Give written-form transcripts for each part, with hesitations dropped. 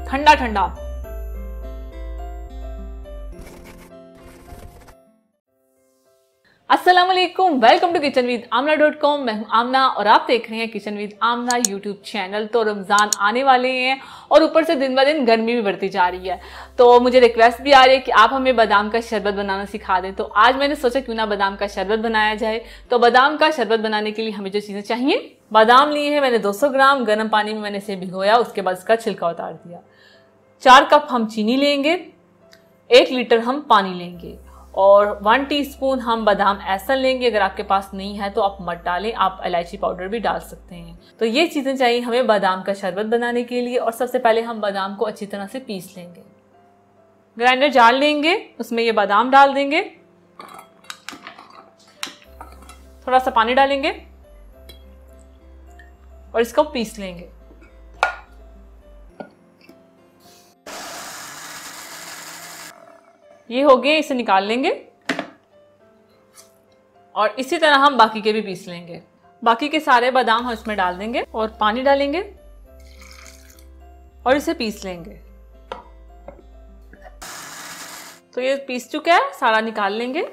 ठंडा ठंडा। अस्सलाम वालेकुम, वेलकम टू किचन विद आमना.com। मैं हूं आमना और आप देख रहे हैं kitchen with Aamna YouTube channel. तो रमज़ान आने वाले हैं और ऊपर से दिन ब दिन गर्मी भी बढ़ती जा रही है, तो मुझे रिक्वेस्ट भी आ रही है कि आप हमें बादाम का शरबत बनाना सिखा दें। तो आज मैंने सोचा क्यों ना बादाम का शरबत बनाया जाए। तो बादाम का शरबत बनाने के लिए हमें जो चीज़ें चाहिए, बादाम लिए हैं मैंने 200 ग्राम, गर्म पानी में मैंने इसे भिगोया, उसके बाद इसका छिलका उतार दिया। 4 कप हम चीनी लेंगे, 1 लीटर हम पानी लेंगे और 1 टीस्पून हम बादाम एसन लेंगे। अगर आपके पास नहीं है तो आप मत डालें, आप इलायची पाउडर भी डाल सकते हैं। तो ये चीज़ें चाहिए हमें बादाम का शरबत बनाने के लिए। और सबसे पहले हम बादाम को अच्छी तरह से पीस लेंगे। ग्राइंडर जार लेंगे, उसमें ये बादाम डाल देंगे, थोड़ा सा पानी डालेंगे और इसको पीस लेंगे। ये हो गए, इसे निकाल लेंगे और इसी तरह हम बाकी के भी पीस लेंगे। बाकी के सारे बादाम हम इसमें डाल देंगे और पानी डालेंगे और इसे पीस लेंगे। तो ये पीस चुका है, सारा निकाल लेंगे।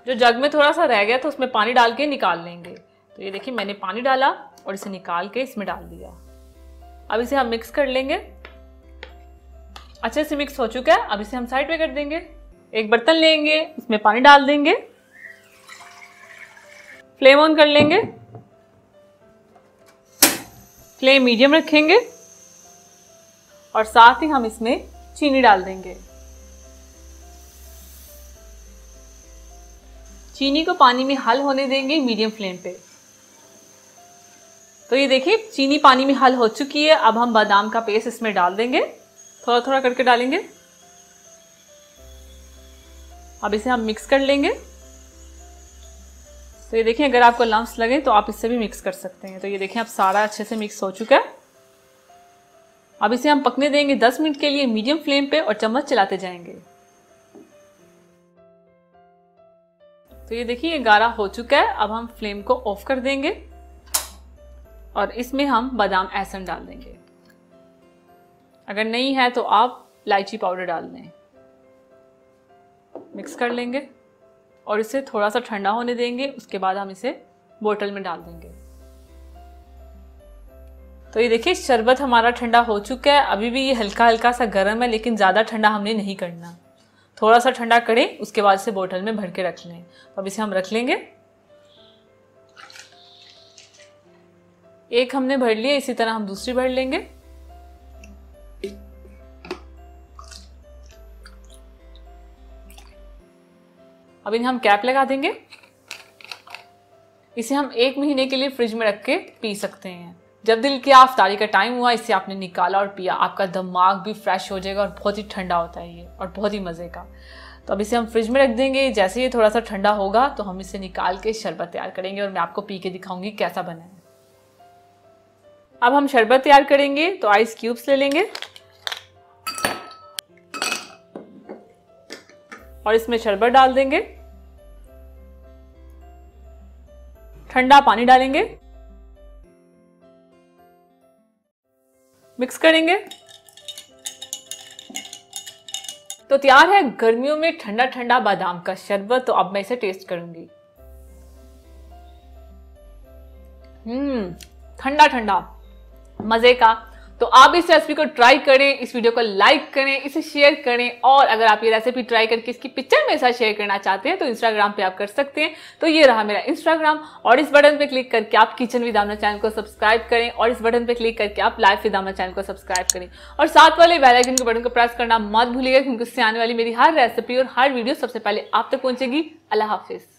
जो जग में थोड़ा सा रह गया तो उसमें पानी डाल के निकाल लेंगे। तो ये देखिए मैंने पानी डाला और इसे निकाल के इसमें डाल दिया। अब इसे हम मिक्स कर लेंगे। अच्छे से मिक्स हो चुका है, अब इसे हम साइड में कर देंगे। एक बर्तन लेंगे, उसमें पानी डाल देंगे, फ्लेम ऑन कर लेंगे, फ्लेम मीडियम रखेंगे और साथ ही हम इसमें चीनी डाल देंगे। चीनी को पानी में हल होने देंगे मीडियम फ्लेम पे। तो ये देखिए चीनी पानी में हल हो चुकी है। अब हम बादाम का पेस्ट इसमें डाल देंगे, थोड़ा थोड़ा करके डालेंगे। अब इसे हम मिक्स कर लेंगे। तो ये देखिए अगर आपको लम्स लगे तो आप इससे भी मिक्स कर सकते हैं। तो ये देखिए अब सारा अच्छे से मिक्स हो चुका है। अब इसे हम पकने देंगे 10 मिनट के लिए मीडियम फ्लेम पे और चम्मच चलाते जाएंगे। तो ये देखिए ये गाढ़ा हो चुका है। अब हम फ्लेम को ऑफ कर देंगे और इसमें हम बादाम एसन डाल देंगे। अगर नहीं है तो आप इलायची पाउडर डाल दें। मिक्स कर लेंगे और इसे थोड़ा सा ठंडा होने देंगे। उसके बाद हम इसे बोतल में डाल देंगे। तो ये देखिए शरबत हमारा ठंडा हो चुका है। अभी भी ये हल्का हल्का सा गर्म है, लेकिन ज़्यादा ठंडा हमने नहीं करना, थोड़ा सा ठंडा करें, उसके बाद इसे बोतल में भर के रख लें। तो अब इसे हम रख लेंगे। एक हमने भर लिया, इसी तरह हम दूसरी भर लेंगे। अब इन्हें हम कैप लगा देंगे। इसे हम 1 महीने के लिए फ्रिज में रख के पी सकते हैं। जब दिल किया इफ्तारी का टाइम हुआ, इसे आपने निकाला और पिया, आपका दिमाग भी फ्रेश हो जाएगा और बहुत ही ठंडा होता है ये और बहुत ही मज़े का। तो अब इसे हम फ्रिज में रख देंगे। जैसे ये थोड़ा सा ठंडा होगा तो हम इसे निकाल के शरबत तैयार करेंगे और मैं आपको पी के दिखाऊंगी कैसा बना है। अब हम शरबत तैयार करेंगे। तो आइस क्यूब्स ले लेंगे और इसमें शरबत डाल देंगे, ठंडा पानी डालेंगे, मिक्स करेंगे। तो तैयार है गर्मियों में ठंडा ठंडा बादाम का शरबत। तो अब मैं इसे टेस्ट करूंगी। ठंडा ठंडा मजे का। तो आप इस रेसिपी को ट्राई करें, इस वीडियो को लाइक करें, इसे शेयर करें। और अगर आप ये रेसिपी ट्राई करके इसकी पिक्चर मेरे साथ शेयर करना चाहते हैं तो इंस्टाग्राम पे आप कर सकते हैं। तो ये रहा मेरा इंस्टाग्राम और इस बटन पे क्लिक करके आप किचन विद आमना चैनल को सब्सक्राइब करें और इस बटन पे क्लिक करके आप लाइफ विद आमना चैनल को सब्सक्राइब करें और साथ वाले बेल आइकन के बटन को प्रेस करना मत भूलिएगा, क्योंकि उससे आने वाली मेरी हर रेसिपी और हर वीडियो सबसे पहले आप तक पहुंचेगी। अल्लाह हाफिज।